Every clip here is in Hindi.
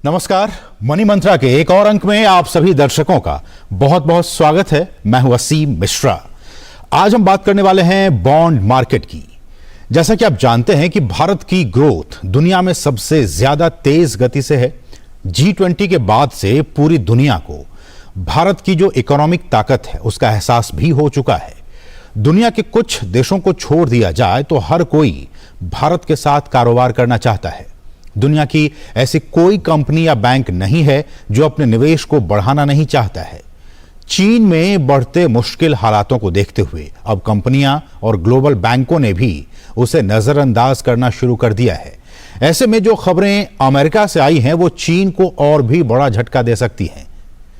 नमस्कार। मनी मंत्रा के एक और अंक में आप सभी दर्शकों का बहुत बहुत स्वागत है। मैं हूं असीम मिश्रा। आज हम बात करने वाले हैं बॉन्ड मार्केट की। जैसा कि आप जानते हैं कि भारत की ग्रोथ दुनिया में सबसे ज्यादा तेज गति से है। G20 के बाद से पूरी दुनिया को भारत की जो इकोनॉमिक ताकत है उसका एहसास भी हो चुका है। दुनिया के कुछ देशों को छोड़ दिया जाए तो हर कोई भारत के साथ कारोबार करना चाहता है। दुनिया की ऐसी कोई कंपनी या बैंक नहीं है जो अपने निवेश को बढ़ाना नहीं चाहता है। चीन में बढ़ते मुश्किल हालातों को देखते हुए अब कंपनियां और ग्लोबल बैंकों ने भी उसे नजरअंदाज करना शुरू कर दिया है। ऐसे में जो खबरें अमेरिका से आई हैं वो चीन को और भी बड़ा झटका दे सकती हैं,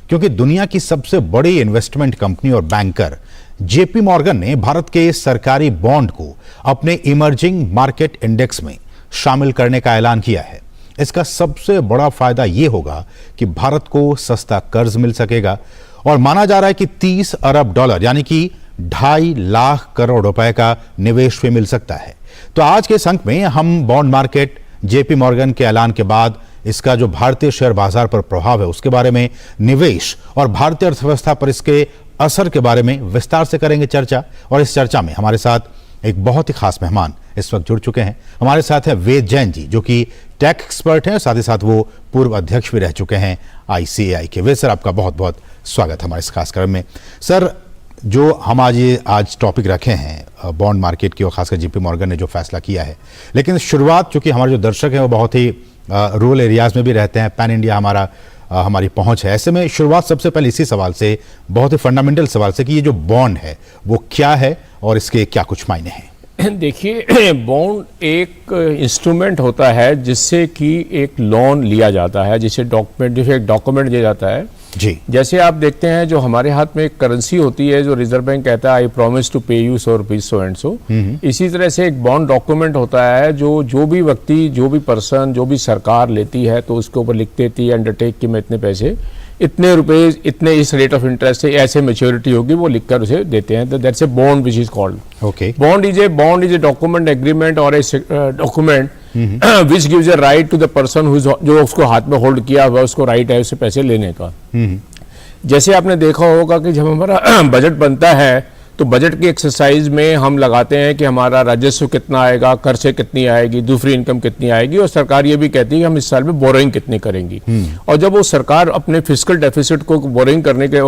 क्योंकि दुनिया की सबसे बड़ी इन्वेस्टमेंट कंपनी और बैंकर जेपी मॉर्गन ने भारत के सरकारी बॉन्ड को अपने इमर्जिंग मार्केट इंडेक्स में शामिल करने का ऐलान किया है। इसका सबसे बड़ा फायदा यह होगा कि भारत को सस्ता कर्ज मिल सकेगा और माना जा रहा है कि 30 अरब डॉलर यानी कि 2.5 लाख करोड़ रुपए का निवेश भी मिल सकता है। तो आज के इस अंक में हम बॉन्ड मार्केट, जेपी मॉर्गन के ऐलान के बाद इसका जो भारतीय शेयर बाजार पर प्रभाव है उसके बारे में, निवेश और भारतीय अर्थव्यवस्था पर इसके असर के बारे में विस्तार से करेंगे चर्चा। और इस चर्चा में हमारे साथ एक बहुत ही खास मेहमान इस वक्त जुड़ चुके हैं। हमारे साथ है वेद जैन जी, जो कि टेक एक्सपर्ट हैं, साथ ही साथ वो पूर्व अध्यक्ष भी रह चुके हैं ICAI के। वेद सर, आपका बहुत बहुत स्वागत हमारे इस खास कार्यक्रम में। सर, जो हम आज टॉपिक रखे हैं बॉन्ड मार्केट की और खासकर जेपी मॉर्गन ने जो फैसला किया है, लेकिन शुरुआत, चूंकि हमारे जो दर्शक हैं वो बहुत ही रूरल एरियाज में भी रहते हैं, पैन इंडिया हमारी पहुंच है, ऐसे में शुरुआत सबसे पहले इसी सवाल से, बहुत ही फंडामेंटल सवाल से, कि ये जो बॉन्ड है वो क्या है और इसके क्या कुछ मायने हैं। देखिए, बॉन्ड एक इंस्ट्रूमेंट होता है जिससे कि एक लोन लिया जाता है, जिसे एक डॉक्यूमेंट दिया जाता है जी। जैसे आप देखते हैं जो हमारे हाथ में एक करेंसी होती है, जो रिजर्व बैंक कहता है आई प्रॉमिस टू पे यू ₹100 सो एंड सो। इसी तरह से एक बॉन्ड डॉक्यूमेंट होता है जो भी व्यक्ति, जो भी पर्सन, जो भी सरकार लेती है तो उसके ऊपर लिख देती है अंडरटेक कि मैं इतने पैसे, इतने रुपए, इतने इस रेट ऑफ इंटरेस्ट से ऐसे मैच्योरिटी होगी, वो लिखकर उसे देते हैं। That's a bond which is called. Okay. Bond is a document agreement और a document which gives a right to the person जो उसको हाथ में होल्ड किया हुआ, उसको राइट है उससे पैसे लेने का। जैसे आपने देखा होगा कि जब हमारा बजट बनता है तो बजट की एक्सरसाइज में हम लगाते हैं कि हमारा राजस्व कितना आएगा, कर से कितनी आएगी, दूसरी इनकम कितनी आएगी, और सरकार ये भी कहती है कि हम इस साल में बोरिंग कितनी करेंगी। और जब वो सरकार अपने फिस्कल डेफिसिट को बोरिंग करने के,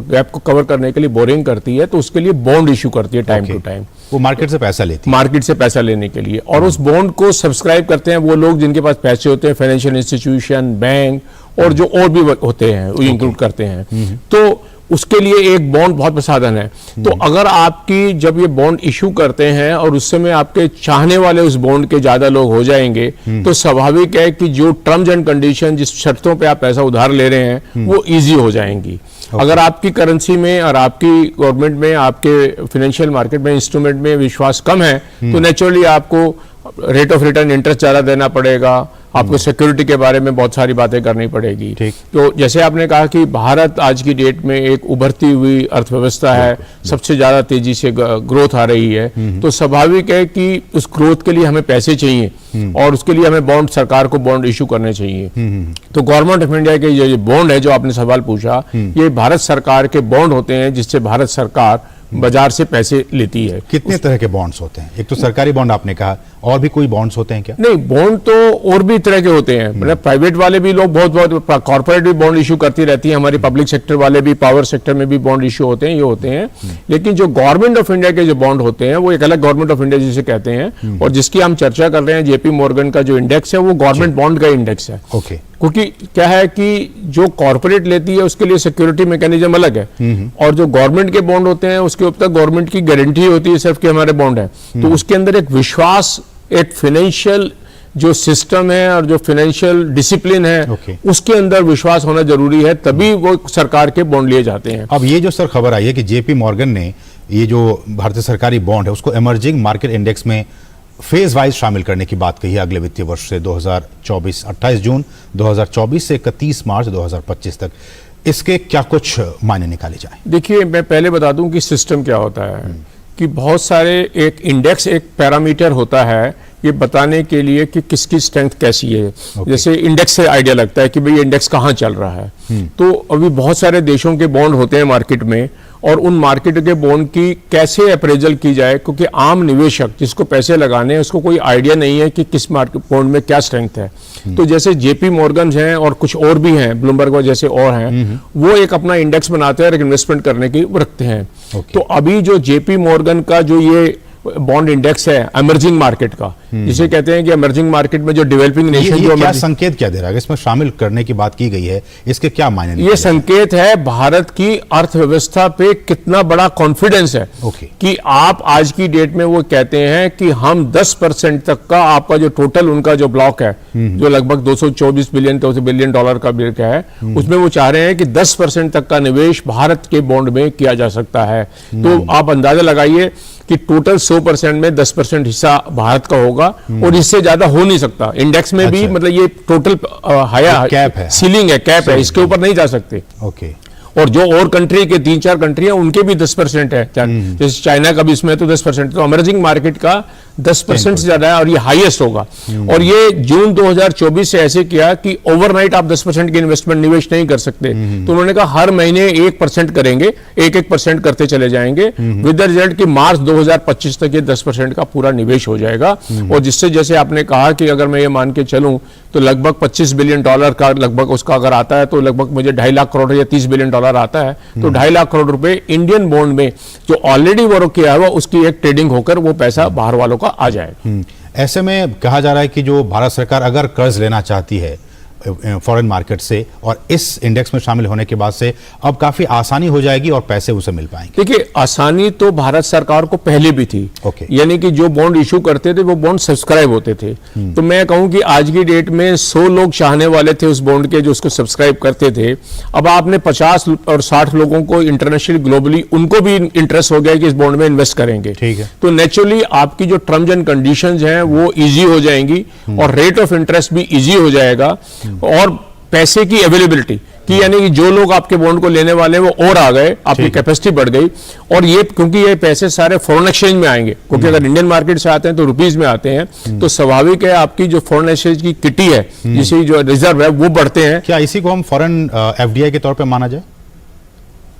गैप को कवर करने के लिए बोरिंग करती है तो उसके लिए बॉन्ड इशू करती है टाइम टू टाइम। वो मार्केट से पैसा लेती है, मार्केट से पैसा लेने के लिए, और उस बॉन्ड को सब्सक्राइब करते हैं वो लोग जिनके पास पैसे होते हैं, फाइनेंशियल इंस्टीट्यूशन, बैंक और जो और भी होते हैं वो इंक्लूड करते हैं। तो उसके लिए एक बॉन्ड बहुत प्रसाधन है। तो अगर आपकी जब ये बॉन्ड इशू करते हैं और उस समय आपके चाहने वाले उस बॉन्ड के ज्यादा लोग हो जाएंगे तो स्वाभाविक है कि जो टर्म्स एंड कंडीशन, जिस शर्तों पे आप पैसा उधार ले रहे हैं वो इजी हो जाएंगी। अगर आपकी करेंसी में और आपकी गवर्नमेंट में, आपके फाइनेंशियल मार्केट में, इंस्ट्रूमेंट में विश्वास कम है तो नेचुरली आपको रेट ऑफ रिटर्न इंटरेस्ट ज्यादा देना पड़ेगा, आपको सिक्योरिटी के बारे में बहुत सारी बातें करनी पड़ेगी। तो जैसे आपने कहा कि भारत आज की डेट में एक उभरती हुई अर्थव्यवस्था है, सबसे ज्यादा तेजी से ग्रोथ आ रही है, तो स्वाभाविक है कि उस ग्रोथ के लिए हमें पैसे चाहिए और उसके लिए हमें बॉन्ड, सरकार को बॉन्ड इशू करने चाहिए। तो गवर्नमेंट ऑफ इंडिया के ये बॉन्ड है जो आपने सवाल पूछा, ये भारत सरकार के बॉन्ड होते हैं जिससे भारत सरकार बाजार से पैसे लेती है। कितने तरह के बॉन्ड्स होते हैं? एक तो सरकारी बॉन्ड आपने कहा, और भी कोई बॉन्ड्स होते हैं क्या? नहीं, बॉन्ड तो और भी तरह के होते हैं, मतलब प्राइवेट वाले भी लोग बहुत कॉर्पोरेट भी बॉन्ड इशू करती रहती है, हमारी पब्लिक सेक्टर वाले भी, पावर सेक्टर में भी बॉन्ड इशू होते हैं, ये होते हैं। लेकिन जो गवर्नमेंट ऑफ इंडिया के जो बॉन्ड होते हैं वो एक अलग गवर्नमेंट ऑफ इंडिया जिसे कहते हैं, और जिसकी हम चर्चा कर रहे हैं, जेपी मॉर्गन का जो इंडेक्स है वो गवर्नमेंट बॉन्ड का इंडेक्स है। ओके। क्योंकि क्या है कि जो कॉर्पोरेट लेती है उसके लिए सिक्योरिटी मैकेनिज्म अलग है, और जो गवर्नमेंट के बॉन्ड होते हैं उसके ऊपर गवर्नमेंट की गारंटी होती है सिर्फ कि हमारे बॉन्ड है। तो उसके अंदर एक विश्वास, एक फाइनेंशियल जो सिस्टम है और जो फाइनेंशियल डिसिप्लिन है उसके अंदर विश्वास होना जरूरी है, तभी वो सरकार के बॉन्ड लिए जाते हैं। अब ये जो सर खबर आई है कि जेपी मॉर्गन ने ये जो भारतीय सरकारी बॉन्ड है उसको इमर्जिंग मार्केट इंडेक्स में फेज वाइज शामिल करने की बात कही है अगले वित्तीय वर्ष से 2024, 28 जून 2024 से 31 मार्च 2025 तक। इसके क्या कुछ मायने निकाले जाएं? देखिए, मैं पहले बता दूं कि सिस्टम क्या होता है, कि बहुत सारे, एक इंडेक्स एक पैरामीटर होता है ये बताने के लिए कि किसकी स्ट्रेंथ कैसी है। जैसे इंडेक्स से आइडिया लगता है कि भाई इंडेक्स कहाँ चल रहा है। तो अभी बहुत सारे देशों के बॉन्ड होते हैं मार्केट में, और उन मार्केट के बॉन्ड की कैसे अप्रेजल की जाए, क्योंकि आम निवेशक जिसको पैसे लगाने हैं उसको कोई आइडिया नहीं है कि किस मार्केट बॉन्ड में क्या स्ट्रेंथ है। तो जैसे जेपी मॉर्गन हैं और कुछ और भी हैं, ब्लूमबर्ग जैसे और हैं, वो एक अपना इंडेक्स बनाते हैं और इन्वेस्टमेंट करने की रखते हैं। तो अभी जो जेपी मॉर्गन का जो ये बॉन्ड इंडेक्स है इमर्जिंग मार्केट का, जिसे कहते हैं कि इमर्जिंग मार्केट में जो डेवलपिंग नेशन जो क्या संकेत क्या दे रहा है, इसमें शामिल करने की बात की गई है, इसके क्या मायने? ये संकेत है भारत की अर्थव्यवस्था पे कितना बड़ा कॉन्फिडेंस है कि आप आज की डेट में वो कहते हैं कि हम 10% तक का आपका जो टोटल उनका जो ब्लॉक है, जो लगभग 224 बिलियन डॉलर का बिल का है, उसमें वो चाह रहे हैं कि 10% तक का निवेश भारत के बॉन्ड में किया जा सकता है। तो आप अंदाजा लगाइए कि टोटल 100% में 10% हिस्सा भारत का होगा, और इससे ज्यादा हो नहीं सकता। इंडेक्स में भी मतलब ये टोटल कैप है, सीलिंग है, कैप है, इसके ऊपर नहीं जा सकते। और जो और कंट्री के 3-4 कंट्री हैं उनके भी 10% है, जैसे चाइना का भी इसमें तो 10%। तो इमर्जिंग मार्केट का 10% से ज्यादा है और ये हाईएस्ट होगा। और ये जून 2024 से ऐसे किया कि ओवरनाइट आप 10% के इन्वेस्टमेंट निवेश नहीं कर सकते। तो उन्होंने कहा हर महीने 1% करेंगे, 1% करते चले जाएंगे, विद द रिजल्ट कि मार्च 2025 तक ये 10% का पूरा निवेश हो जाएगा। और जिससे जैसे आपने कहा कि अगर मैं ये मान के चलूं तो लगभग 25 बिलियन डॉलर का लगभग उसका अगर आता है तो लगभग मुझे 2.5 लाख करोड़ या 30 बिलियन डॉलर आता है, तो 2.5 लाख करोड़ रुपए इंडियन बॉन्ड में जो ऑलरेडी वो किया हुआ उसकी एक ट्रेडिंग होकर वो पैसा बाहर वालों का आ जाएगा। ऐसे में कहा जा रहा है कि जो भारत सरकार अगर कर्ज लेना चाहती है फॉरेन मार्केट से, और इस इंडेक्स में शामिल होने के बाद से अब काफी आसानी हो जाएगी और पैसे उसे मिल पाएंगे। देखिए, आसानी तो भारत सरकार को पहले भी थी। यानी कि जो बॉन्ड इशू करते थे वो बॉन्ड सब्सक्राइब होते थे। तो मैं कहूं कि आज की डेट में 100 लोग चाहने वाले थे उस बॉन्ड के जो उसको सब्सक्राइब करते थे। अब आपने 50 और 60 लोगों को इंटरनेशनल ग्लोबली उनको भी इंटरेस्ट हो गया कि इस बॉन्ड में इन्वेस्ट करेंगे। ठीक है। तो नेचुरली आपकी जो टर्म्स एंड कंडीशंस हैं वो इजी हो जाएंगी, और रेट ऑफ इंटरेस्ट भी इजी हो जाएगा, और पैसे की अवेलेबिलिटी कि यानी कि जो लोग आपके बॉन्ड को लेने वाले हैं वो और आ गए, आपकी कैपेसिटी बढ़ गई। और ये क्योंकि ये पैसे सारे फॉरेन एक्सचेंज में आएंगे, क्योंकि अगर इंडियन मार्केट से आते हैं तो रुपीज में आते हैं, तो स्वाभाविक है आपकी जो फॉरेन एक्सचेंज की किटी है, जिसे जो रिजर्व है वो बढ़ते हैं। क्या इसी को हम फॉरेन एफडीआई के तौर पे माना जाए?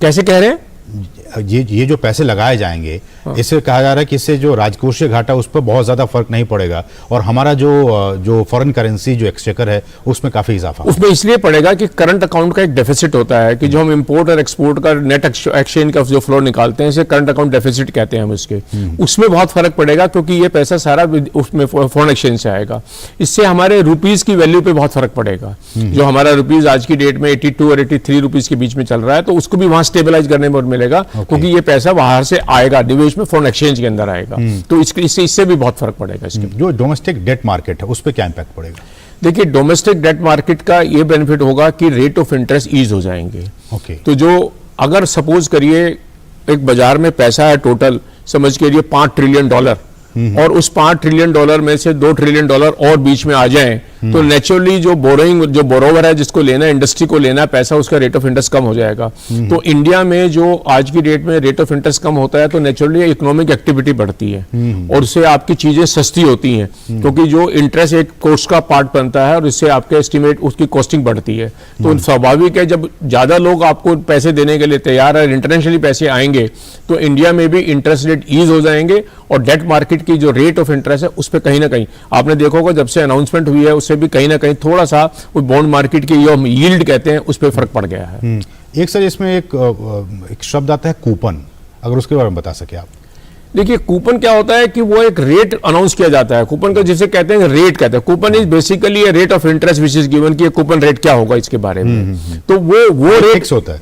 कैसे कह रहे हैं? ये जो पैसे लगाए जाएंगे, इससे कहा जा रहा है कि इससे जो राजकोषीय घाटा उस पर बहुत ज्यादा फर्क नहीं पड़ेगा, और हमारा जो फॉरेन करेंसी जो एक्सचेकर है उसमें काफी इजाफा उसमें इसलिए पड़ेगा कि करंट अकाउंट का एक डेफिसिट होता है कि जो हम इंपोर्ट और एक्सपोर्ट का नेट एक्सचेंज का जो फ्लो निकालते हैं, इसे करंट अकाउंट डेफिसिट कहते हैं हम इसके। उसमें बहुत फर्क पड़ेगा क्योंकि ये पैसा सारा उसमें फॉरेन एक्सचेंज से आएगा। इससे हमारे रुपीज की वैल्यू पे बहुत फर्क पड़ेगा। जो हमारा रुपीज आज की डेट में 82 और 83 रुपीज के बीच में चल रहा है, तो उसको भी वहां स्टेबलाइज करने में मिलेगा, क्योंकि ये पैसा बाहर से आएगा, निवेश में फॉरेन एक्सचेंज के अंदर आएगा। तो इससे भी बहुत फर्क पड़ेगा। इसके जो डोमेस्टिक डेट मार्केट है उस पर क्या इंपैक्ट पड़ेगा? देखिए, डोमेस्टिक डेट मार्केट का ये बेनिफिट होगा कि रेट ऑफ इंटरेस्ट ईज हो जाएंगे। तो जो अगर सपोज करिए एक बाजार में पैसा है टोटल समझ के लिए $5 ट्रिलियन, और उस $5 ट्रिलियन में से $2 ट्रिलियन और बीच में आ जाएं, तो नेचुरली जो बोरोवर है जिसको लेना है, इंडस्ट्री को लेना है पैसा, उसका रेट ऑफ इंटरेस्ट कम हो जाएगा। तो इंडिया में जो आज की डेट में रेट ऑफ इंटरेस्ट कम होता है तो नेचुरली इकोनॉमिक एक्टिविटी बढ़ती है, और उससे आपकी चीजें सस्ती होती हैं, क्योंकि जो इंटरेस्ट एक कॉस्ट का पार्ट बनता है और इससे आपके एस्टिमेट उसकी कॉस्टिंग बढ़ती है। तो स्वाभाविक है जब ज्यादा लोग आपको पैसे देने के लिए तैयार है, इंटरनेशनली पैसे आएंगे, तो इंडिया में भी इंटरेस्ट रेट ईज हो जाएंगे, और डेट मार्केट की जो रेट ऑफ इंटरेस्ट है उस पर कहीं ना कहीं आपने देखा होगा जब से अनाउंसमेंट हुई है उससे भी कहीं ना कहीं थोड़ा सा बॉन्ड मार्केट की जो हम यील्ड कहते हैं उस पर फर्क पड़ गया है। एक सर इसमें एक शब्द आता है कूपन, अगर उसके बारे में बता सके आप। देखिए, कूपन क्या होता है कि वो एक रेट अनाउंस किया जाता है। कूपन का जिसे कहते हैं रेट कहते हैं। Coupon is basically rate of interest which is given कि कूपन रेट क्या होगा इसके बारे में। तो वो रेट फिक्स होता है।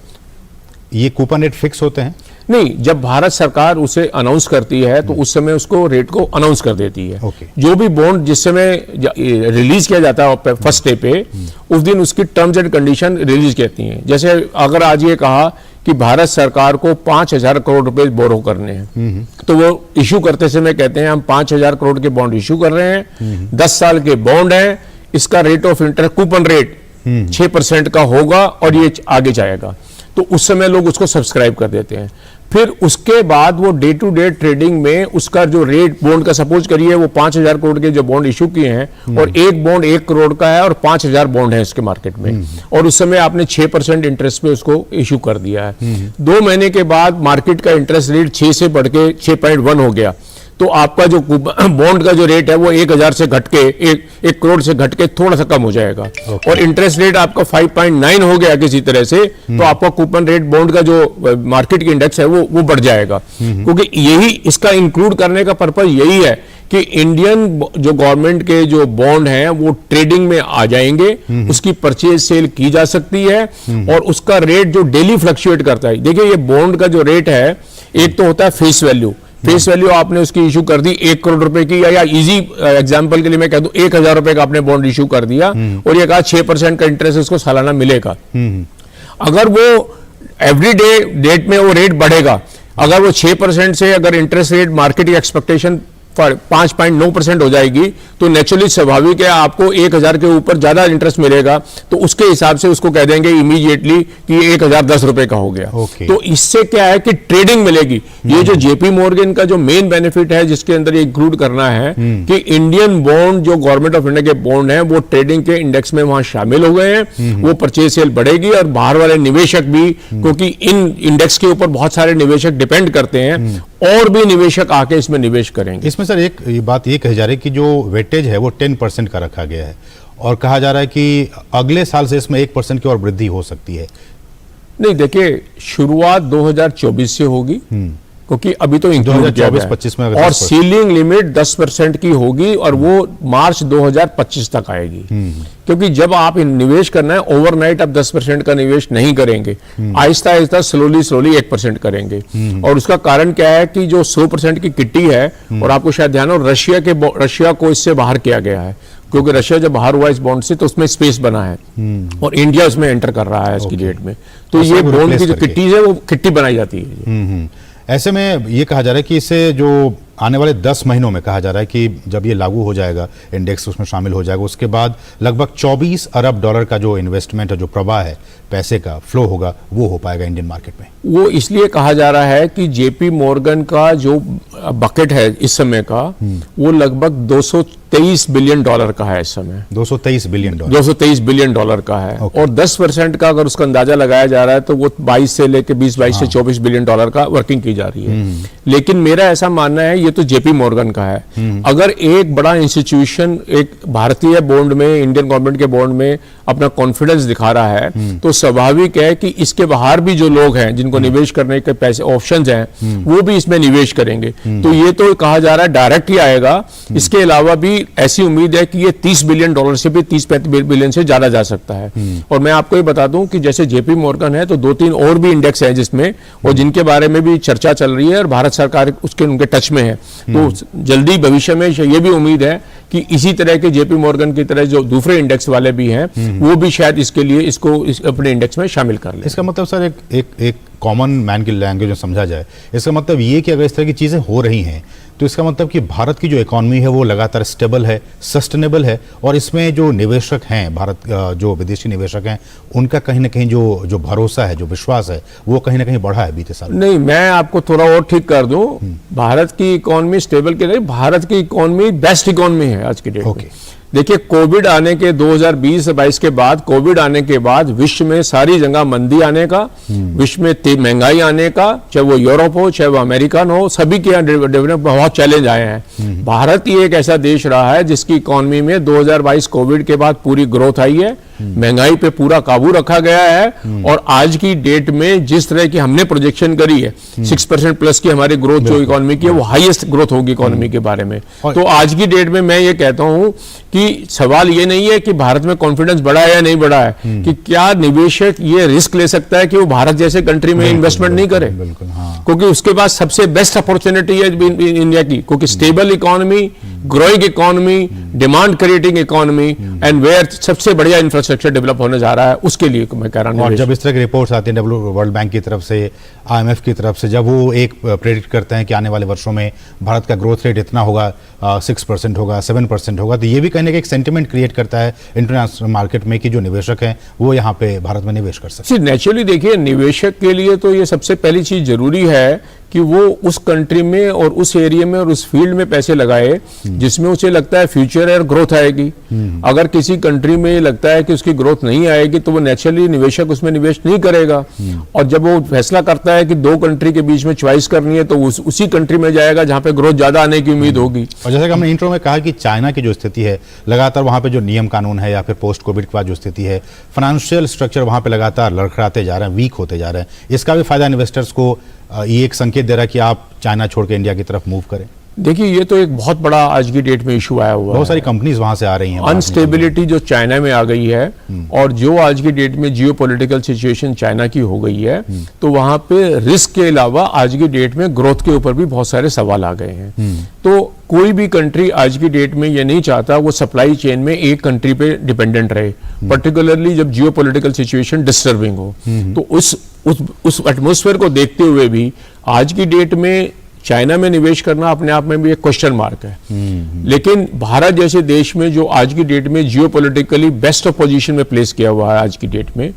ये कूपन रेट फिक्स होते हैं? नहीं, जब भारत सरकार उसे अनाउंस करती है तो उस समय उसको रेट को अनाउंस कर देती है। जो भी बॉन्ड जिस समय रिलीज किया जाता है फर्स्ट डे पे, उस दिन उसकी टर्म्स एंड कंडीशन रिलीज कहती हैं। जैसे अगर आज ये कहा कि भारत सरकार को 5,000 करोड़ रुपए बोरो करने हैं, तो वो इशू करते समय कहते हैं हम 5,000 करोड़ के बॉन्ड इशू कर रहे हैं, 10 साल के बॉन्ड है, इसका rate of interest coupon rate 6% का होगा और ये आगे जाएगा। तो उस समय लोग उसको सब्सक्राइब कर देते हैं। फिर उसके बाद वो डे टू डे ट्रेडिंग में उसका जो रेट बॉन्ड का, सपोज करिए वो 5,000 करोड़ के जो बॉन्ड इशू किए हैं और एक बॉन्ड 1 करोड़ का है और 5,000 बॉन्ड है इसके मार्केट में, और उस समय आपने 6% इंटरेस्ट पे उसको इशू कर दिया है। 2 महीने के बाद मार्केट का इंटरेस्ट रेट 6 से बढ़ के 6.1 हो गया, तो आपका जो बॉन्ड का जो रेट है वो 1,000 से घट के 1 करोड़ से घट के थोड़ा सा कम हो जाएगा। और इंटरेस्ट रेट आपका 5.9 हो गया किसी तरह से, तो आपका कूपन रेट बॉन्ड का जो मार्केट की इंडेक्स है वो बढ़ जाएगा। क्योंकि यही इसका इंक्लूड करने का पर्पज यही है कि इंडियन जो गवर्नमेंट के जो बॉन्ड हैं वो ट्रेडिंग में आ जाएंगे, उसकी परचेज सेल की जा सकती है और उसका रेट जो डेली फ्लक्चुएट करता है। देखिए ये बॉन्ड का जो रेट है, एक तो होता है फेस वैल्यू, फेस वैल्यू आपने उसकी इशू कर दी 1 करोड़ रुपए की, या इजी एग्जांपल के लिए मैं कह दूं 1,000 रुपए का आपने बॉन्ड इशू कर दिया और ये कहा 6% का इंटरेस्ट उसको सालाना मिलेगा। अगर वो एवरीडे डेट में वो रेट बढ़ेगा, अगर वो 6% से अगर इंटरेस्ट रेट मार्केट की एक्सपेक्टेशन 5.9% हो जाएगी, तो नेचुरली स्वाभाविक है आपको 1,000 के ऊपर ज्यादा इंटरेस्ट मिलेगा, तो उसके हिसाब से उसको कह देंगे इमीडिएटली कि 1,010 रुपए का हो गया। तो इससे क्या है कि ट्रेडिंग मिलेगी। ये जो जेपी मॉर्गन का जो मेन बेनिफिट है जिसके अंदर ये इंक्लूड करना है कि इंडियन बॉन्ड जो गवर्नमेंट ऑफ इंडिया के बॉन्ड है वो ट्रेडिंग के इंडेक्स में वहां शामिल हो गए हैं, वो परचेज सेल बढ़ेगी और बाहर वाले निवेशक भी, क्योंकि इन इंडेक्स के ऊपर बहुत सारे निवेशक डिपेंड करते हैं, और भी निवेशक आके इसमें निवेश करेंगे। इसमें सर एक बात ये कही जा रही है कि जो वेटेज है वो 10% का रखा गया है और कहा जा रहा है कि अगले साल से इसमें 1% की और वृद्धि हो सकती है। नहीं, देखिए शुरुआत 2024 से होगी, क्योंकि अभी तो 2024-25 में और सीलिंग लिमिट 10% की होगी और वो मार्च 2025 तक आएगी। क्योंकि जब आप निवेश करना है ओवरनाइट आप 10% का निवेश नहीं करेंगे, आहिस्ता आहिस्ता स्लोली 1% करेंगे। और उसका कारण क्या है कि जो 100% की किट्टी है, और आपको शायद ध्यान हो रशिया को इससे बाहर किया गया है, क्योंकि रशिया जब बाहर हुआ इस बॉन्ड से तो उसमें स्पेस बना है और इंडिया उसमें एंटर कर रहा है आज की डेट में। तो ये बॉन्ड की जो किट्टी है वो किट्टी बनाई जाती है। ऐसे में ये कहा जा रहा है कि इससे जो आने वाले 10 महीनों में कहा जा रहा है कि जब ये लागू हो जाएगा, इंडेक्स उसमें शामिल हो जाएगा, उसके बाद लगभग 24 अरब डॉलर का जो इन्वेस्टमेंट है, जो प्रवाह है पैसे का फ्लो होगा, वो हो पाएगा इंडियन मार्केट में। वो इसलिए कहा जा रहा है कि जेपी मॉर्गन का जो बकेट है इस समय का, वो लगभग 223 बिलियन डॉलर का है इस समय। 223 बिलियन डॉलर 223 बिलियन डॉलर का है। और 10% का अगर उसका अंदाजा लगाया जा रहा है तो वो 22 से लेकर 22 से 24 बिलियन डॉलर का वर्किंग की जा रही है। लेकिन मेरा ऐसा मानना है, ये तो जेपी मॉर्गन का है, अगर एक बड़ा इंस्टीट्यूशन एक भारतीय बॉन्ड में, इंडियन गवर्नमेंट के बॉन्ड में अपना कॉन्फिडेंस दिखा रहा है, तो स्वाभाविक है कि इसके बाहर भी जो लोग हैं जिनको निवेश करने के पैसे ऑप्शंस हैं, वो भी इसमें निवेश करेंगे। तो ये तो कहा जा रहा है डायरेक्ट ही आएगा। इसके अलावा भी ऐसी उम्मीद है कि ये 30 बिलियन डॉलर से भी 30-35 बिलियन से ज्यादा जा सकता है। और मैं आपको ये बता दूं कि जैसे जेपी मॉर्गन है तो 2-3 और भी इंडेक्स है जिसमें, और जिनके बारे में भी चर्चा चल रही है और भारत सरकार उनके टच में है। तो जल्दी भविष्य में ये भी उम्मीद है कि इसी तरह के जेपी मॉर्गन की तरह जो दूसरे इंडेक्स वाले भी हैं, वो भी शायद इसके लिए इसको अपने इंडेक्स में शामिल कर लें। इसका मतलब सर एक कॉमन मैन की लैंग्वेज में समझा जाए, इसका मतलब ये कि अगर इस तरह की चीजें हो रही हैं तो इसका मतलब कि भारत की जो इकोनॉमी है वो लगातार स्टेबल है, सस्टेनेबल है, और इसमें जो निवेशक हैं, भारत जो विदेशी निवेशक हैं, उनका कहीं ना कहीं जो भरोसा है, जो विश्वास है, वो कहीं ना कहीं बढ़ा है बीते साल। नहीं, मैं आपको थोड़ा और ठीक कर दूं, भारत की इकोनॉमी स्टेबल के नहीं, भारत की इकोनॉमी बेस्ट इकोनॉमी है आज की डेट में। देखिए कोविड आने के 2020-22 के बाद, कोविड आने के बाद विश्व में सारी जगह मंदी आने का, विश्व में महंगाई आने का, चाहे वो यूरोप हो चाहे वो अमेरिकन हो, सभी के यहाँ डेवलप बहुत चैलेंज आए हैं। भारत ही एक ऐसा देश रहा है जिसकी इकोनॉमी में 2022 कोविड के बाद पूरी ग्रोथ आई है, महंगाई पे पूरा काबू रखा गया है, और आज की डेट में जिस तरह की हमने प्रोजेक्शन करी है 6% प्लस की हमारी ग्रोथ जो इकोनॉमी की है, वो हाईएस्ट ग्रोथ होगी इकोनॉमी के बारे में। तो आज की डेट में मैं ये कहता हूं कि सवाल ये नहीं है कि भारत में कॉन्फिडेंस बढ़ा है या नहीं बढ़ा है, कि क्या निवेशक ये रिस्क ले सकता है कि वो भारत जैसे कंट्री में इन्वेस्टमेंट नहीं करे, क्योंकि उसके पास सबसे बेस्ट अपॉर्चुनिटी है इंडिया की, क्योंकि stable economy, growing economy, demand creating economy and where सबसे बढ़िया इंफ्रास्ट्रक्चर डेवलप होने जा रहा है, उसके लिए मैं कह रहा हूँ। और जब इस तरह की रिपोर्ट्स आती हैं वर्ल्ड बैंक की तरफ से, IMF की तरफ से, जब वो एक प्रेडिक्ट करते हैं कि आने वाले वर्षों में भारत का ग्रोथ रेट इतना होगा, 6% होगा, 7% होगा, तो ये भी कहने का एक सेंटिमेंट क्रिएट करता है इंटरनेशनल मार्केट में कि जो निवेशक हैं वो यहाँ पे भारत में निवेश कर सकते हैं। नेचुरली देखिए, निवेशक के लिए तो ये सबसे पहली चीज जरूरी है कि वो उस कंट्री में और उस एरिया में और उस फील्ड में पैसे लगाए जिसमें उसे लगता है फ्यूचर और ग्रोथ आएगी। अगर किसी कंट्री में लगता है कि उसकी ग्रोथ नहीं आएगी तो वो नेचुरली निवेशक उसमें निवेश नहीं करेगा। और जब वो फैसला करता है कि दो कंट्री के बीच में चॉइस करनी है तो उसी कंट्री में जाएगा जहां पे ग्रोथ ज्यादा आने की उम्मीद होगी। और जैसे कि हमने इंट्रो में कहा कि चाइना की जो स्थिति है, लगातार वहां पे जो नियम कानून है या फिर पोस्ट कोविड के बाद जो स्थिति है, फाइनेंशियल स्ट्रक्चर वहां पे लगातार लड़खड़ाते जा रहे हैं, वीक होते जा रहे हैं, इसका भी फायदा इन्वेस्टर्स को ये एक संकेत दे रहा है कि आप चाइना छोड़ के इंडिया की तरफ मूव करें। देखिए, ये तो एक बहुत बड़ा आज की डेट में इशू आया हुआ है। बहुत सारी कंपनीज वहां से आ रही हैं। अनस्टेबिलिटी जो चाइना में आ गई है और जो आज की डेट में जियोपॉलिटिकल सिचुएशन चाइना की हो गई है, तो वहां पे रिस्क के अलावा आज की डेट में ग्रोथ के ऊपर भी बहुत सारे सवाल आ गए हैं। तो कोई भी कंट्री आज की डेट में ये नहीं चाहता वो सप्लाई चेन में एक कंट्री पे डिपेंडेंट रहे, पर्टिकुलरली जब जियोपॉलिटिकल सिचुएशन डिस्टर्बिंग हो। तो उस एटमॉस्फेयर को देखते हुए भी आज की डेट में चाइना में निवेश करना अपने आप में भी एक क्वेश्चन मार्क है। लेकिन भारत जैसे देश में जो आज की डेट में जियोपॉलिटिकली बेस्ट ऑफ पोजीशन में प्लेस किया हुआ है आज की डेट में,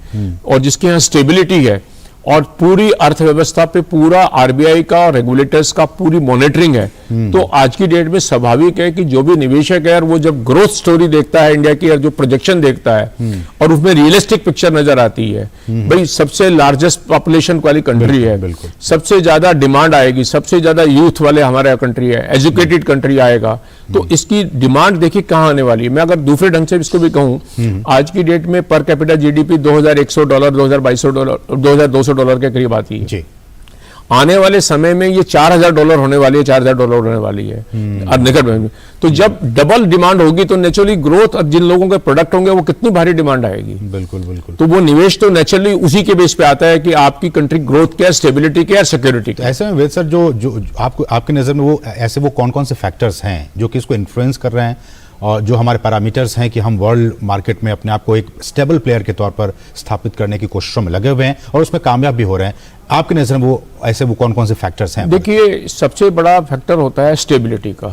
और जिसके यहाँ स्टेबिलिटी है और पूरी अर्थव्यवस्था पे पूरा आरबीआई का और रेगुलेटर्स का पूरी मॉनिटरिंग है, तो आज की डेट में स्वाभाविक है कि जो भी निवेशक है वो जब ग्रोथ स्टोरी देखता है इंडिया की और जो प्रोजेक्शन देखता है और उसमें रियलिस्टिक पिक्चर नजर आती है, भाई सबसे लार्जेस्ट पॉपुलेशन वाली कंट्री है, सबसे ज्यादा डिमांड आएगी, सबसे ज्यादा यूथ वाले हमारा कंट्री है, एजुकेटेड कंट्री आएगा, तो इसकी डिमांड देखिए कहाँ आने वाली है। मैं अगर दूसरे ढंग से इसको भी कहूं, आज की डेट में पर कैपिटा जीडीपी $2100, $2200, $2200 के करीब आती है। आने वाले समय में ये $4000 होने वाली है, $4000 होने वाली है निकट में। तो जब डबल डिमांड होगी तो नेचुरली ग्रोथ, जिन लोगों के प्रोडक्ट होंगे वो कितनी भारी डिमांड आएगी। बिल्कुल बिल्कुल। तो वो निवेश तो नेचुरली उसी के बेस पे आता है कि आपकी कंट्री ग्रोथ क्या, स्टेबिलिटी क्या, सिक्योरिटी क्या। ऐसे में वेद सर, जो आपकी नजर में वो कौन कौन से फैक्टर्स हैं जो कि इसको इन्फ्लुएंस कर रहे हैं, और जो हमारे पैरामीटर्स हैं कि हम वर्ल्ड मार्केट में अपने आप को एक स्टेबल प्लेयर के तौर पर स्थापित करने की कोशिशों में लगे हुए हैं और उसमें कामयाब भी हो रहे हैं? आपकी नजर में वो कौन कौन से फैक्टर्स हैं? देखिए, सबसे बड़ा फैक्टर होता है स्टेबिलिटी का,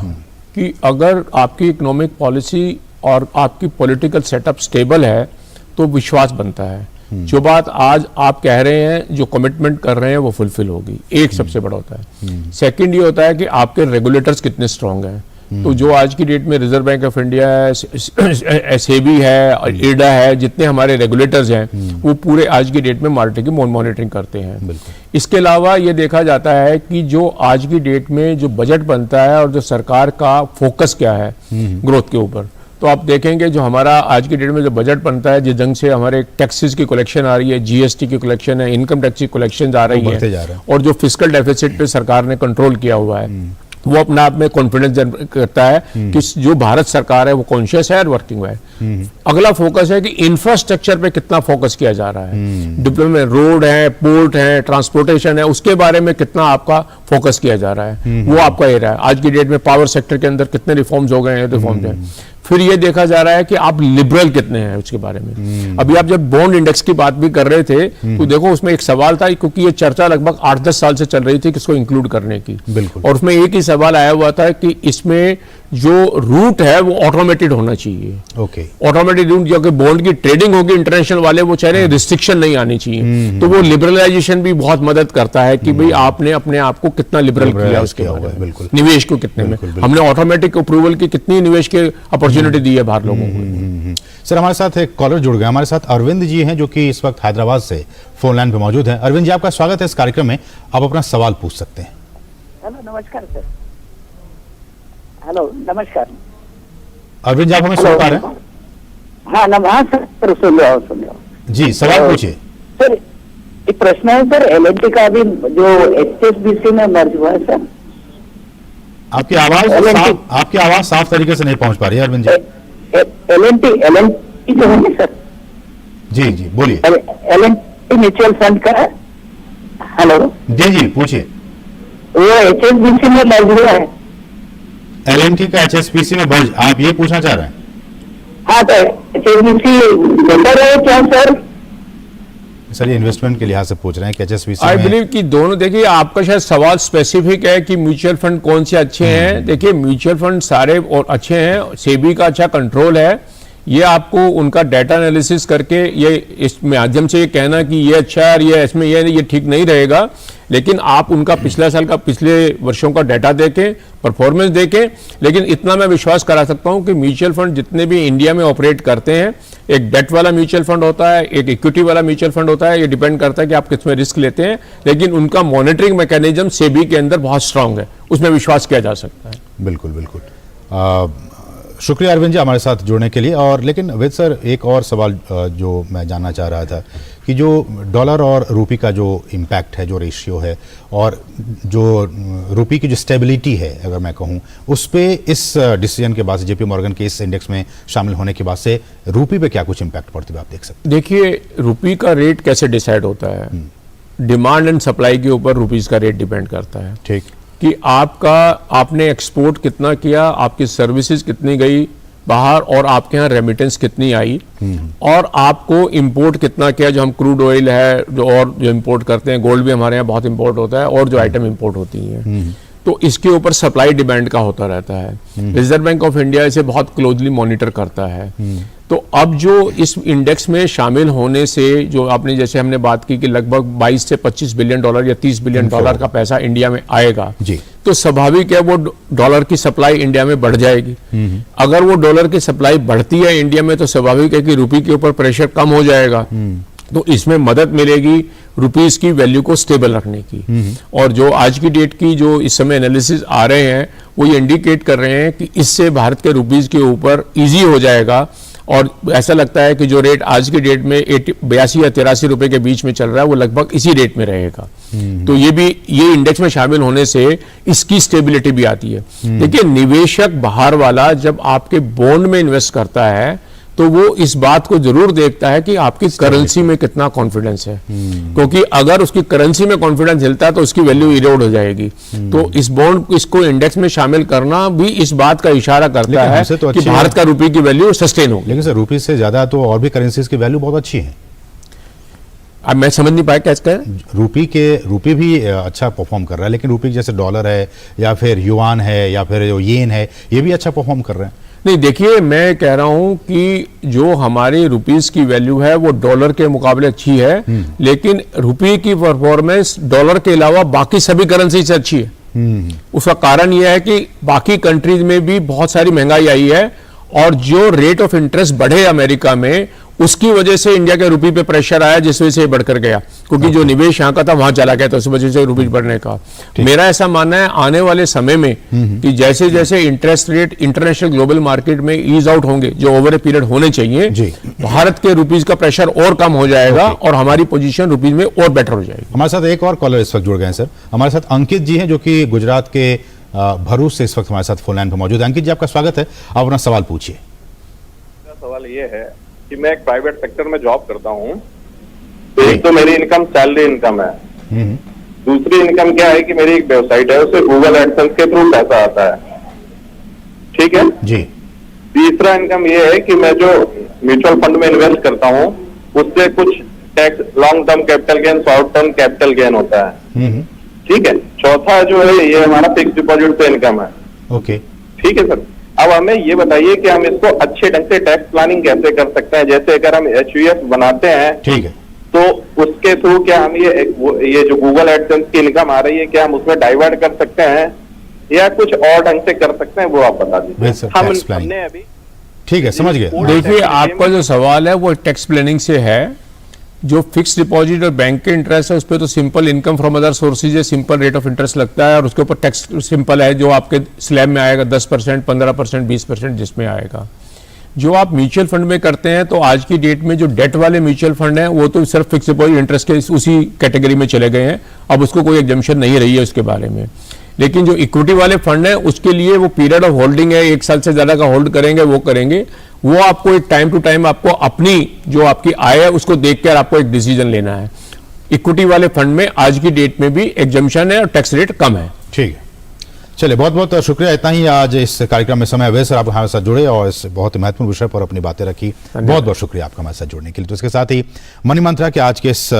कि अगर आपकी इकोनॉमिक पॉलिसी और आपकी पॉलिटिकल सेटअप स्टेबल है तो विश्वास बनता है। जो बात आज आप कह रहे हैं, जो कमिटमेंट कर रहे हैं, वो फुलफिल होगी, एक सबसे बड़ा होता है। सेकंड ये होता है कि आपके रेगुलेटर्स कितने स्ट्रांग हैं। तो जो आज की डेट में रिजर्व बैंक ऑफ इंडिया है, एसएबी है, इरडा है, जितने हमारे रेगुलेटर्स हैं वो पूरे आज की डेट में मार्केट की मॉनिटरिंग करते हैं। इसके अलावा ये देखा जाता है कि जो आज की डेट में जो बजट बनता है और जो सरकार का फोकस क्या है ग्रोथ के ऊपर, तो आप देखेंगे जो हमारा आज की डेट में जो बजट बनता है, जिस ढंग से हमारे टैक्सेस की कलेक्शन आ रही है, जीएसटी की कलेक्शन है, इनकम टैक्स की कलेक्शन आ रही है, और जो फिस्कल डेफिसिट पे सरकार ने कंट्रोल किया हुआ है, वो अपने आप में कॉन्फिडेंस करता है कि जो भारत सरकार है वो कॉन्शियस है और वर्किंग है। अगला फोकस है कि इंफ्रास्ट्रक्चर पे कितना फोकस किया जा रहा है, डिप्लोमेट, रोड है, पोर्ट है, ट्रांसपोर्टेशन है, उसके बारे में कितना आपका फोकस किया जा रहा है, वो आपका एरिया है। आज की डेट में पावर सेक्टर के अंदर कितने रिफॉर्म्स हो गए हैं, रिफॉर्म्स हैं। फिर ये देखा जा रहा है कि आप लिबरल कितने हैं उसके बारे में। अभी आप जब बॉन्ड इंडेक्स की बात भी कर रहे थे तो देखो उसमें एक सवाल था, क्योंकि ये चर्चा लगभग 8-10 साल से चल रही थी किसको इंक्लूड करने की, और उसमें एक ही सवाल आया हुआ था कि इसमें जो रूट है वो ऑटोमेटेड होना चाहिए। ओके, ऑटोमेटेड रूट, जो कि बॉन्ड की ट्रेडिंग होगी इंटरनेशनल वाले, वो चाह रहे हैं रिस्ट्रिक्शन नहीं आनी चाहिए। तो वो लिबरलाइजेशन भी बहुत मदद करता है कि भाई आपने अपने आप को कितना लिबरल किया उसके बारे में, निवेश को कितने में, हमने ऑटोमेटिक अप्रूवल की कितनी निवेश की अपॉर्चुनिटी दी है बाहर लोगों को। सर, हमारे साथ एक कॉलर जुड़ गए, हमारे साथ अरविंद जी हैं जो कि इस वक्त हैदराबाद से फोन लाइन पे मौजूद हैं। अरविंद जी, आपका स्वागत है इस कार्यक्रम में, आप अपना सवाल पूछ सकते हैं। हेलो, नमस्कार सर। हेलो, नमस्कार। अरविंद जी, आप हमें सुन पा रहे हैं? हाँ सर, सुन रहा हूँ। जी, सवाल पूछिए। सर, एक प्रश्न है सर, एलएनटी का अभी जो एचएसबीसी में मर्ज हुआ है सर। आपकी आवाज साफ तरीके से नहीं पहुंच पा रही है अरविंद जी। एलएनटी जो है सर। जी बोलिए। एलएनटी म्यूचुअल फंड का है। हेलो जी, पूछिए। वो एचएसबीसी में मर्ज हुआ है। एलएनटी का एचएसबीसी में मर्ज, आप ये पूछना चाह रहे हैं? हाँ, तो HSBC बेटर है क्या सर? सर ये इन्वेस्टमेंट के लिहाज से पूछ रहे हैं कि एचएसबीसी आई में बिलीव कि दोनों, देखिए आपका शायद सवाल स्पेसिफिक है कि म्यूचुअल फंड कौन से अच्छे हैं। देखिए म्यूचुअल फंड सारे और अच्छे हैं, सेबी का अच्छा कंट्रोल है, ये आपको उनका डाटा एनालिसिस करके ये इस माध्यम से ये कहना कि ये अच्छा है और ये इसमें ये ठीक नहीं रहेगा। लेकिन आप उनका पिछले साल का, पिछले वर्षों का डाटा देखें, परफॉर्मेंस देखें। लेकिन इतना मैं विश्वास करा सकता हूं कि म्यूचुअल फंड जितने भी इंडिया में ऑपरेट करते हैं, एक डेट वाला म्यूचुअल फंड होता है, एक इक्विटी वाला म्यूचुअल फंड होता है, ये डिपेंड करता है कि आप किसमें रिस्क लेते हैं। लेकिन उनका मॉनिटरिंग मैकेनिज्म सेबी के अंदर बहुत स्ट्रांग है, उसमें विश्वास किया जा सकता है। बिल्कुल बिल्कुल। शुक्रिया अरविंद जी हमारे साथ जुड़ने के लिए। और लेकिन वेद सर, एक और सवाल जो मैं जानना चाह रहा था कि जो डॉलर और रूपी का जो इम्पैक्ट है, जो रेशियो है, और जो रूपी की जो स्टेबिलिटी है, अगर मैं कहूँ, उस पे इस डिसीजन के बाद से, जेपी मॉर्गन के इस इंडेक्स में शामिल होने के बाद से रूपी पे क्या कुछ इम्पैक्ट पड़ती है, आप देख सकते हैं? देखिए रूपी का रेट कैसे डिसाइड होता है, डिमांड एंड सप्लाई के ऊपर रूपीज का रेट डिपेंड करता है। ठीक, कि आपने एक्सपोर्ट कितना किया, आपकी सर्विसेज कितनी गई बाहर, और आपके यहाँ रेमिटेंस कितनी आई, और आपको इंपोर्ट कितना किया, जो हम क्रूड ऑयल है जो इंपोर्ट करते हैं, गोल्ड भी हमारे यहाँ बहुत इंपोर्ट होता है, और जो आइटम इंपोर्ट होती हैं, तो इसके ऊपर सप्लाई डिमांड का होता रहता है। रिजर्व बैंक ऑफ इंडिया इसे बहुत क्लोजली मॉनिटर करता है। तो अब जो इस इंडेक्स में शामिल होने से, जो आपने जैसे हमने बात की कि लगभग 22 से 25 बिलियन डॉलर या 30 बिलियन डॉलर का पैसा इंडिया में आएगा जी, तो स्वाभाविक है वो डॉलर की सप्लाई इंडिया में बढ़ जाएगी। अगर वो डॉलर की सप्लाई बढ़ती है इंडिया में, तो स्वाभाविक है कि रुपये के ऊपर प्रेशर कम हो जाएगा। तो इसमें मदद मिलेगी रुपीस की वैल्यू को स्टेबल रखने की। और जो आज की डेट की जो इस समय एनालिसिस आ रहे हैं, वो ये इंडिकेट कर रहे हैं कि इससे भारत के रुपीस के ऊपर इजी हो जाएगा। और ऐसा लगता है कि जो रेट आज की डेट में 82 या 83 रुपए के बीच में चल रहा है, वो लगभग इसी रेट में रहेगा। तो ये इंडेक्स में शामिल होने से इसकी स्टेबिलिटी भी आती है। देखिए निवेशक बाहर वाला जब आपके बॉन्ड में इन्वेस्ट करता है, तो वो इस बात को जरूर देखता है कि आपकी करेंसी में कितना कॉन्फिडेंस है, क्योंकि अगर उसकी करेंसी में कॉन्फिडेंस हिलता है तो उसकी वैल्यू इरोड हो जाएगी। तो इस बॉन्ड इसको इंडेक्स में शामिल करना भी इस बात का इशारा करता है तो कि भारत का रुपये की वैल्यू सस्टेन होगी। लेकिन सर रुपये से ज्यादा तो और भी करेंसीज की वैल्यू बहुत अच्छी है। अब मैं समझ नहीं पाया कैसे रुपये भी अच्छा परफॉर्म कर रहा है, लेकिन रुपये जैसे डॉलर है या फिर युआन है या फिर येन है, ये भी अच्छा परफॉर्म कर रहे हैं। नहीं, देखिए मैं कह रहा हूं कि जो हमारी रुपीस की वैल्यू है वो डॉलर के मुकाबले अच्छी है, लेकिन रुपये की परफॉर्मेंस डॉलर के अलावा बाकी सभी करेंसी से अच्छी है। उसका कारण यह है कि बाकी कंट्रीज में भी बहुत सारी महंगाई आई है, और जो रेट ऑफ इंटरेस्ट बढ़े अमेरिका में, उसकी वजह से इंडिया के रुपये पे प्रेशर आया, जिस वजह से बढ़कर गया, क्योंकि जो निवेश यहाँ का था वहां चला गया, तो उस वजह से रुपये बढ़ने का। मेरा ऐसा मानना है आने वाले समय में कि जैसे जैसे interest rate international global market में ईज आउट होंगे, जो ओवर ए पीरियड होने चाहिए, भारत के रुपीज का प्रेशर और कम हो जाएगा और हमारी पोजीशन रुपीज में और बेटर हो जाएगी। हमारे साथ एक और कॉलर इस वक्त जुड़ गए हैं सर। हमारे साथ अंकित जी हैं, जो कि गुजरात के भरूच से इस वक्त हमारे साथ फोन लाइन पर मौजूद है। अंकित जी, आपका स्वागत है, आप अपना सवाल पूछिए। सवाल ये है कि मैं एक प्राइवेट सेक्टर में जॉब करता हूँ, तो एक तो मेरी इनकम सैलरी इनकम है, दूसरी इनकम क्या है कि मेरी एक वेबसाइट है, उससे गूगल एडसेंस के थ्रू पैसा आता है, ठीक है जी। तीसरा इनकम ये है कि मैं जो म्यूचुअल फंड में इन्वेस्ट करता हूँ, उससे कुछ tax long term capital gain, short term capital gain होता है, ठीक है। चौथा जो है ये हमारा फिक्स डिपॉजिट से इनकम है, ओके, ठीक है सर। अब हमें ये बताइए कि हम इसको अच्छे ढंग से टैक्स प्लानिंग कैसे कर सकते हैं। जैसे अगर हम HUF बनाते हैं, ठीक है, तो उसके थ्रू क्या हम ये जो गूगल एडसेंस की इनकम आ रही है, क्या हम उसमें डाइवर्ट कर सकते हैं या कुछ और ढंग से कर सकते हैं, वो आप बता दीजिए। हमने अभी, ठीक है, समझ गए। देखिए आपका जो सवाल है वो टैक्स प्लानिंग से है। जो फिक्स डिपॉजिट और बैंक के इंटरेस्ट है, उस पर तो simple income from other sources है, सिंपल रेट ऑफ इंटरेस्ट लगता है, और उसके ऊपर टैक्स सिंपल है, जो आपके स्लैब में आएगा 10%, 15%, 20% जिसमें आएगा। जो आप म्यूचुअल फंड में करते हैं, तो आज की डेट में जो डेट वाले म्यूचुअल फंड हैं, वो तो सिर्फ फिक्स डिपॉजिट इंटरेस्ट के उसी कैटेगरी में चले गए हैं, अब उसको कोई एग्जम्पशन नहीं रही है उसके बारे में। लेकिन जो इक्विटी वाले फंड है, उसके लिए वो पीरियड ऑफ होल्डिंग है, 1 साल से ज्यादा का होल्ड करेंगे, वो करेंगे, वो आपको एक टाइम टू टाइम आपको अपनी जो आपकी आय है उसको देखकर आपको एक डिसीजन लेना है। इक्विटी वाले फंड में आज की डेट में भी एग्जम्पशन है और टैक्स रेट कम है। ठीक है, चलिए, बहुत बहुत शुक्रिया। इतना ही आज इस कार्यक्रम में समय हुए सर, आप हमारे साथ जुड़े और इस बहुत ही महत्वपूर्ण विषय पर अपनी बातें रखी। बहुत बहुत शुक्रिया आपका हमारे साथ जुड़ने के लिए। तो इसके साथ ही मनी मंत्रा के आज के इस